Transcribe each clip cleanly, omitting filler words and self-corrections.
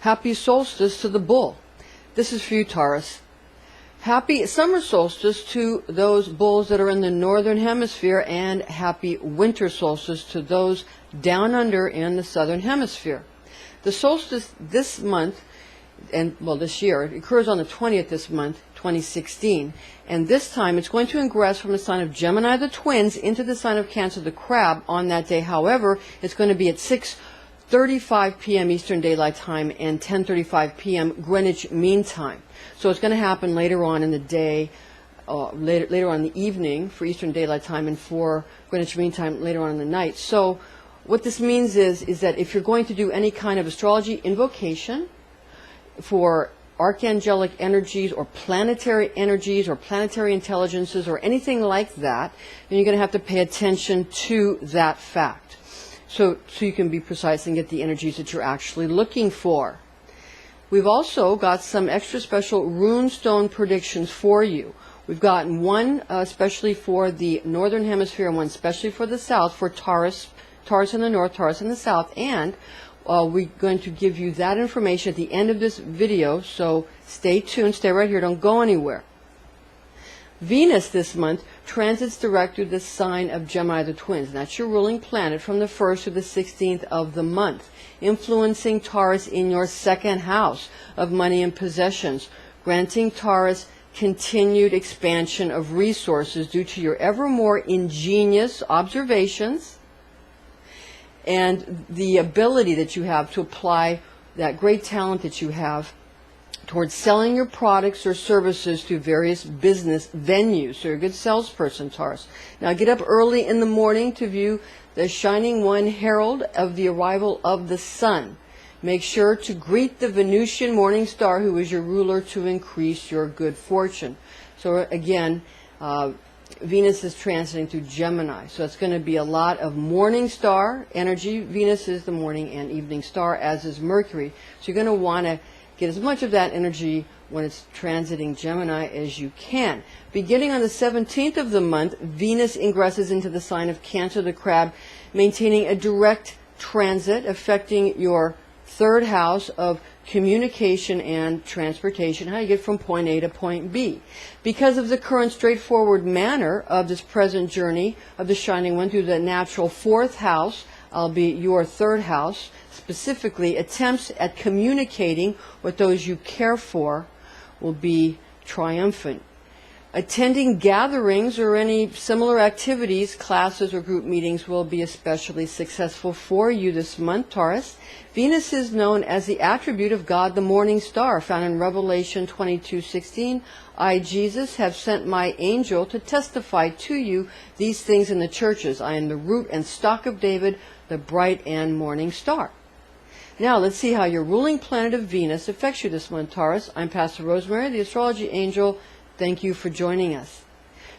Happy solstice to the bull. This is for you, Taurus. Happy summer solstice to those bulls that are in the northern hemisphere, and happy winter solstice to those down under in the southern hemisphere. The solstice this month, and well this year, it occurs on the 20th this month, 2016, and this time it's going to ingress from the sign of Gemini the Twins into the sign of Cancer the Crab on that day. However, it's going to be at 6:35 p.m. Eastern Daylight Time and 10:35 p.m. Greenwich Mean Time. So it's going to happen later on in the day, later on in the evening for Eastern Daylight Time, and for Greenwich Mean Time later on in the night. So what this means is that if you're going to do any kind of astrology invocation for archangelic energies or planetary intelligences or anything like that, then you're going to have to pay attention to that fact. So you can be precise and get the energies that you're actually looking for. We've also got some extra special runestone predictions for you. We've gotten one especially for the northern hemisphere and one especially for the south, for Taurus in the north, Taurus in the south, and we're going to give you that information at the end of this video, so stay tuned, stay right here, don't go anywhere. Venus this month transits direct through the sign of Gemini the Twins, and that's your ruling planet from the 1st to the 16th of the month, influencing Taurus in your second house of money and possessions, granting Taurus continued expansion of resources due to your ever more ingenious observations and the ability that you have to apply that great talent that you have towards selling your products or services to various business venues. So you're a good salesperson, Taurus. Now get up early in the morning to view the shining one herald of the arrival of the sun. Make sure to greet the Venusian morning star, who is your ruler, to increase your good fortune. So again, Venus is transiting through Gemini, so it's going to be a lot of morning star energy. Venus is the morning and evening star, as is Mercury. So you're going to want to get as much of that energy when it's transiting Gemini as you can. Beginning on the 17th of the month, Venus ingresses into the sign of Cancer the Crab, maintaining a direct transit affecting your third house of communication and transportation, how you get from point A to point B. Because of the current straightforward manner of this present journey of the shining one through the natural fourth house, albeit your third house, specifically, attempts at communicating with those you care for will be triumphant. Attending gatherings or any similar activities, classes or group meetings, will be especially successful for you this month, Taurus. Venus is known as the attribute of God, the morning star, found in Revelation 22:16. I, Jesus, have sent my angel to testify to you these things in the churches. I am the root and stock of David, the bright and morning star. Now let's see how your ruling planet of Venus affects you this month, Taurus. I'm Pastor Rosemary, the astrology angel. Thank you for joining us.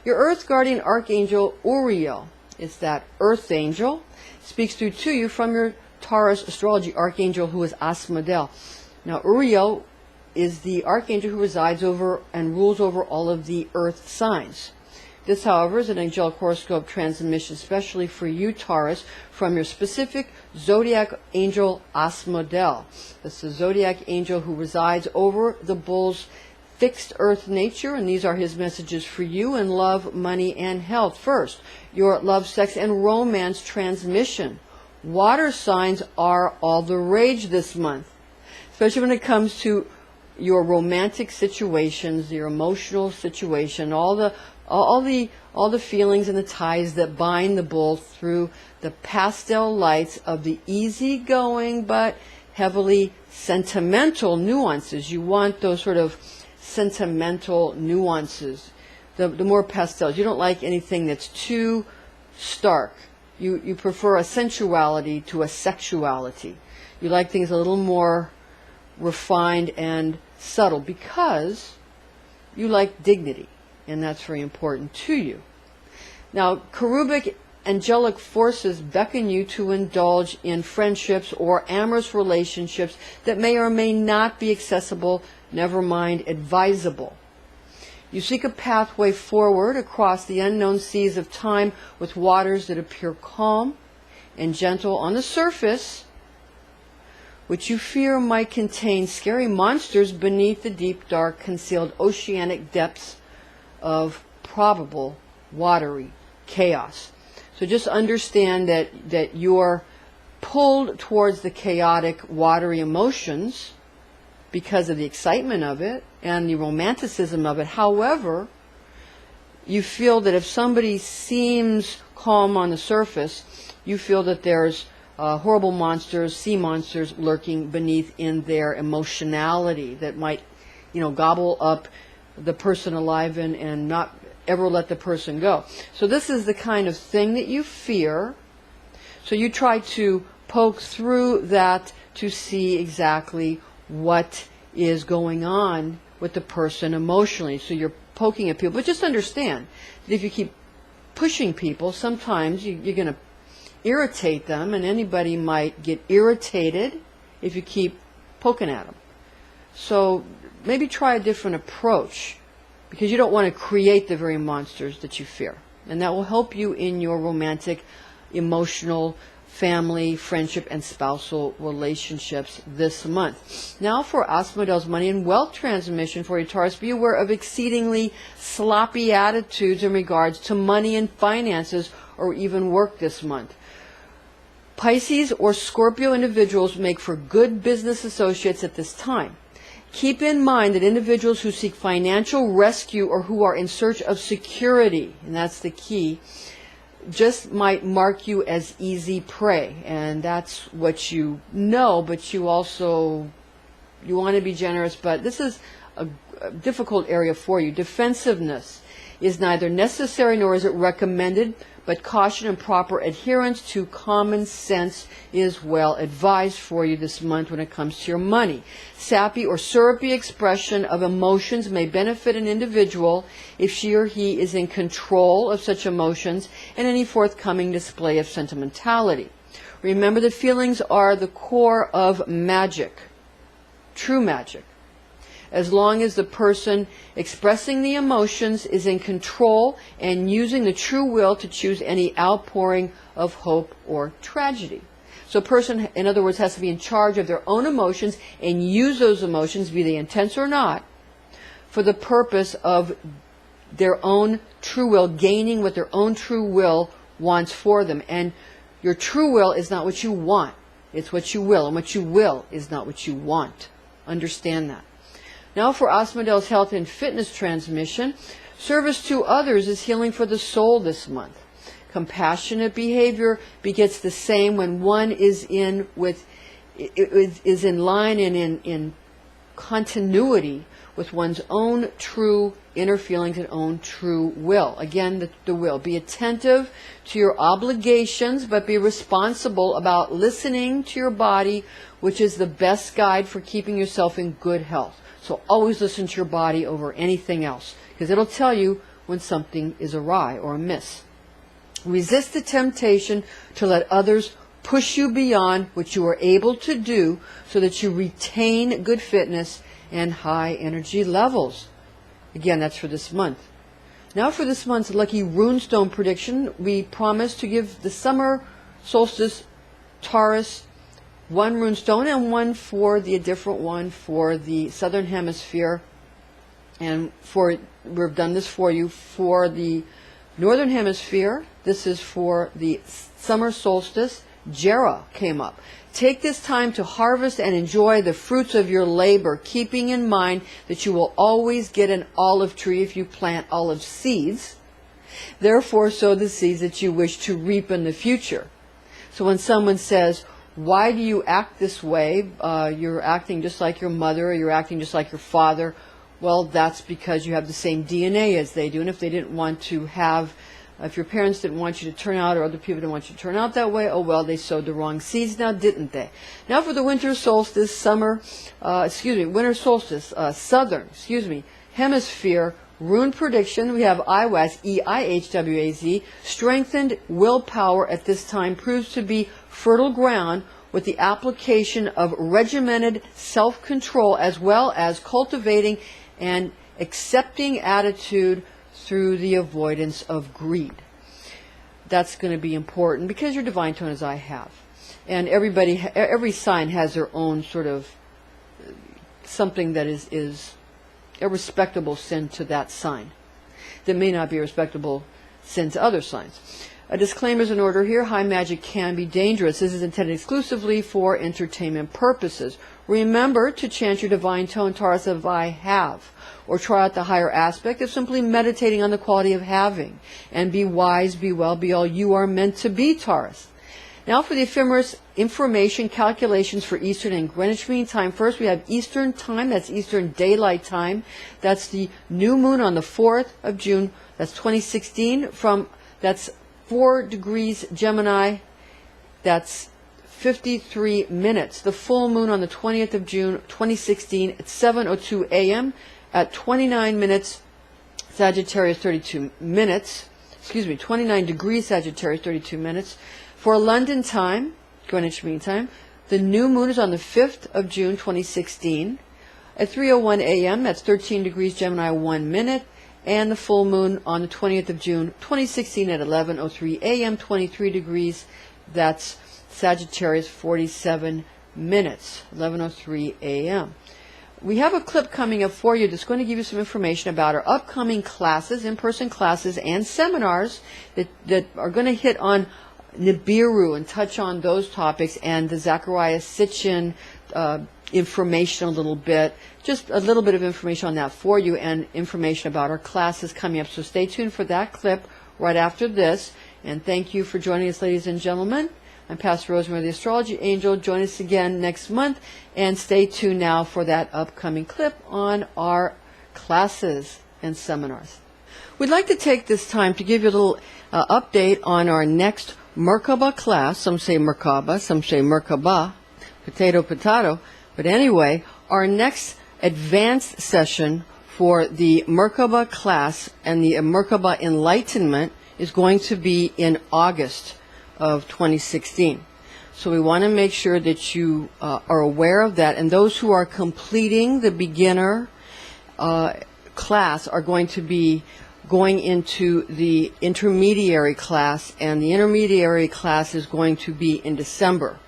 Your earth guardian archangel Uriel, it's that earth angel, speaks through to you from your Taurus astrology archangel, who is Asmodel. Now Uriel is the archangel who resides over and rules over all of the earth signs. This, however, is an angelic horoscope transmission especially for you, Taurus, from your specific zodiac angel Asmodel. This is the zodiac angel who resides over the bull's fixed earth nature, and these are his messages for you in love, money, and health. First, your love, sex, and romance transmission. Water signs are all the rage this month, especially when it comes to your romantic situations, your emotional situation, all the feelings and the ties that bind the bull through the pastel lights of the easygoing but heavily sentimental nuances. You want those sort of sentimental nuances, the more pastels. You don't like anything that's too stark. You prefer a sensuality to a sexuality. You like things a little more refined and subtle because you like dignity, and that's very important to you. Now, cherubic angelic forces beckon you to indulge in friendships or amorous relationships that may or may not be accessible, never mind advisable. You seek a pathway forward across the unknown seas of time with waters that appear calm and gentle on the surface, which you fear might contain scary monsters beneath the deep, dark, concealed oceanic depths of probable watery chaos. So just understand that you're pulled towards the chaotic, watery emotions because of the excitement of it and the romanticism of it. However, you feel that if somebody seems calm on the surface, you feel that there's horrible monsters, sea monsters lurking beneath in their emotionality that might, gobble up the person alive and not ever let the person go. So this is the kind of thing that you fear. So you try to poke through that to see exactly what is going on with the person emotionally. So you're poking at people. But just understand that if you keep pushing people, sometimes you're going to irritate them, and anybody might get irritated if you keep poking at them. So maybe try a different approach, because you don't want to create the very monsters that you fear. And that will help you in your romantic, emotional, family, friendship, and spousal relationships this month. Now for Asmodee's money and wealth transmission for you, Taurus, be aware of exceedingly sloppy attitudes in regards to money and finances or even work this month. Pisces or Scorpio individuals make for good business associates at this time. Keep in mind that individuals who seek financial rescue or who are in search of security, and that's the key, just might mark you as easy prey. And that's what you know, but you want to be generous, but this is a difficult area for you. Defensiveness is neither necessary nor is it recommended, but caution and proper adherence to common sense is well advised for you this month when it comes to your money. Sappy or syrupy expression of emotions may benefit an individual if she or he is in control of such emotions and any forthcoming display of sentimentality. Remember that feelings are the core of magic, true magic. As long as the person expressing the emotions is in control and using the true will to choose any outpouring of hope or tragedy. So a person, in other words, has to be in charge of their own emotions and use those emotions, be they intense or not, for the purpose of their own true will, gaining what their own true will wants for them. And your true will is not what you want. It's what you will. And what you will is not what you want. Understand that. Now for Asmodee's health and fitness transmission, service to others is healing for the soul this month. Compassionate behavior begets the same when one is in line and in continuity with one's own true inner feelings and own true will. Again, the will. Be attentive to your obligations, but be responsible about listening to your body, which is the best guide for keeping yourself in good health. So always listen to your body over anything else, because it'll tell you when something is awry or amiss. Resist the temptation to let others push you beyond what you are able to do so that you retain good fitness and high energy levels. Again, that's for this month. Now for this month's lucky runestone prediction, we promise to give the summer solstice Taurus one runestone and a different one for the southern hemisphere. And we've done this for you for the northern hemisphere. This is for the summer solstice. Jera came up. Take this time to harvest and enjoy the fruits of your labor, keeping in mind that you will always get an olive tree if you plant olive seeds. Therefore, sow the seeds that you wish to reap in the future. So when someone says, why do you act this way? You're acting just like your mother, or you're acting just like your father. Well, that's because you have the same DNA as they do. And if they didn't want to if your parents didn't want you to turn out, or other people didn't want you to turn out that way, oh well, they sowed the wrong seeds now, didn't they? Now for the winter solstice, southern, hemisphere rune prediction, we have IWAZ, EIHWAZ. Strengthened willpower at this time proves to be fertile ground with the application of regimented self-control, as well as cultivating an accepting attitude through the avoidance of greed. That's going to be important because your divine tone is I have. And every sign has their own sort of something that is a respectable sin to that sign that may not be a respectable sin to other signs. A disclaimer is in order here. High magic can be dangerous. This is intended exclusively for entertainment purposes. Remember to chant your divine tone, Taurus, of I have, or try out the higher aspect of simply meditating on the quality of having. And be wise, be well, be all you are meant to be, Taurus. Now for the ephemeris information calculations for Eastern and Greenwich Mean Time. First we have Eastern Time, that's Eastern Daylight Time. That's the new moon on the 4th of June, that's 2016, that's 4 degrees Gemini, that's 53 minutes. The full moon on the 20th of June, 2016, at 7:02 a.m. at 29 minutes, Sagittarius, 32 minutes. 29 degrees Sagittarius, 32 minutes. For London time, Greenwich Mean Time, the new moon is on the 5th of June, 2016, at 3:01 a.m. That's 13 degrees Gemini, 1 minute. And the full moon on the 20th of June, 2016, at 11:03 a.m., 23 degrees. That's Sagittarius, 47 minutes, 11:03 a.m. We have a clip coming up for you that's going to give you some information about our upcoming classes, in-person classes and seminars that are going to hit on Nibiru and touch on those topics, and the Zachariah Sitchin information a little bit. Just a little bit of information on that for you, and information about our classes coming up. So stay tuned for that clip right after this. And thank you for joining us, ladies and gentlemen. I'm Pastor Rosemary, the Astrology Angel. Join us again next month, and stay tuned now for that upcoming clip on our classes and seminars. We'd like to take this time to give you a little update on our next Merkaba class. Some say Merkaba, some say Merkaba, potato, potato. But anyway, our next advanced session for the Merkaba class and the Merkaba Enlightenment is going to be in August of 2016. So we want to make sure that you are aware of that. And those who are completing the beginner class are going to be going into the intermediary class, and the intermediary class is going to be in December.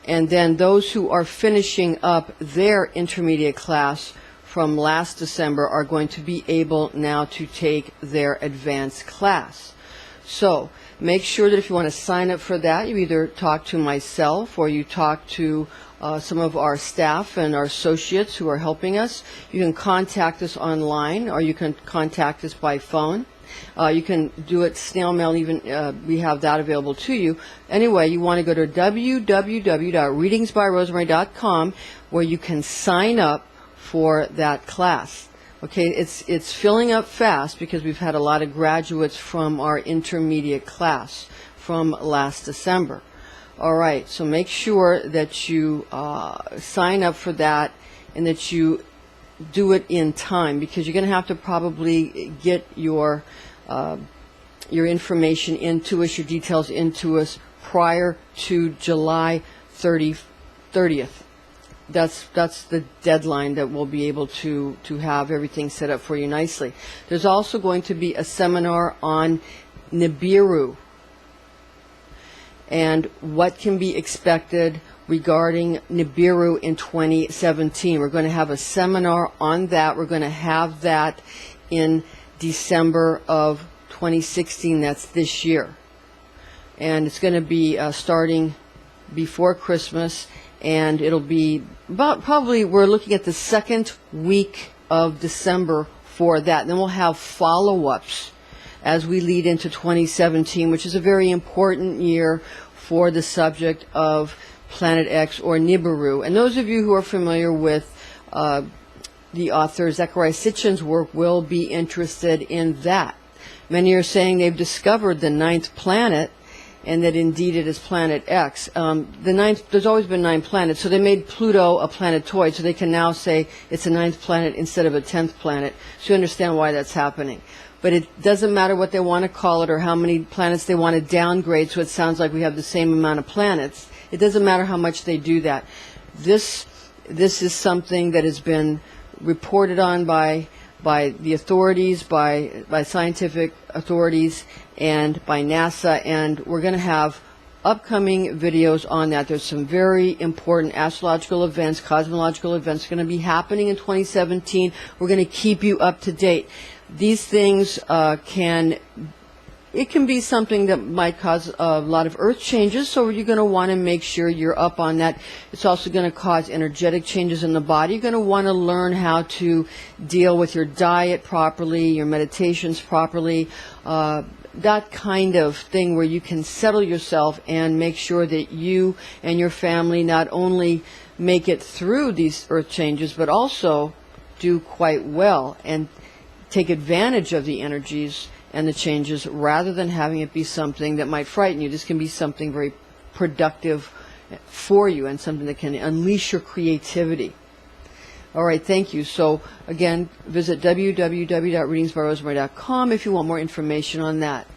And then those who are finishing up their intermediate class from last December are going to be able now to take their advanced class. So make sure that if you want to sign up for that, you either talk to myself or you talk to some of our staff and our associates who are helping us. You can contact us online, or you can contact us by phone. You can do it snail mail, even we have that available to you. Anyway, you want to go to www.readingsbyrosemary.com, where you can sign up for that class. Okay, it's filling up fast because we've had a lot of graduates from our intermediate class from last December. All right, so make sure that you sign up for that, and that you do it in time, because you're going to have to probably get your information into us, your details into us prior to July 30th. That's the deadline that we'll be able to have everything set up for you nicely. There's also going to be a seminar on Nibiru and what can be expected regarding Nibiru in 2017. We're going to have a seminar on that. We're going to have that in December of 2016. That's this year. And it's going to be starting before Christmas, and it'll be about, probably we're looking at the second week of December for that. And then we'll have follow-ups as we lead into 2017, which is a very important year for the subject of Planet X or Nibiru. And those of you who are familiar with the author Zachariah Sitchin's work will be interested in that. Many are saying they've discovered the 9th planet, and that indeed it is Planet X. There's always been 9 planets, so they made Pluto a planetoid, so they can now say it's a 9th planet instead of a 10th planet. So you understand why that's happening. But it doesn't matter what they want to call it or how many planets they want to downgrade, so it sounds like we have the same amount of planets. It doesn't matter how much they do that. This is something that has been reported on by the authorities, by scientific authorities, and by NASA, and we're going to have upcoming videos on that. There's some very important astrological events, cosmological events going to be happening in 2017. We're going to keep you up to date. These things it can be something that might cause a lot of earth changes, so you're going to want to make sure you're up on that. It's also going to cause energetic changes in the body. You're going to want to learn how to deal with your diet properly, your meditations properly, that kind of thing where you can settle yourself and make sure that you and your family not only make it through these earth changes, but also do quite well and take advantage of the energies and the changes rather than having it be something that might frighten you. This can be something very productive for you and something that can unleash your creativity. All right, thank you. So again, visit www.readingsbyrosemary.com if you want more information on that.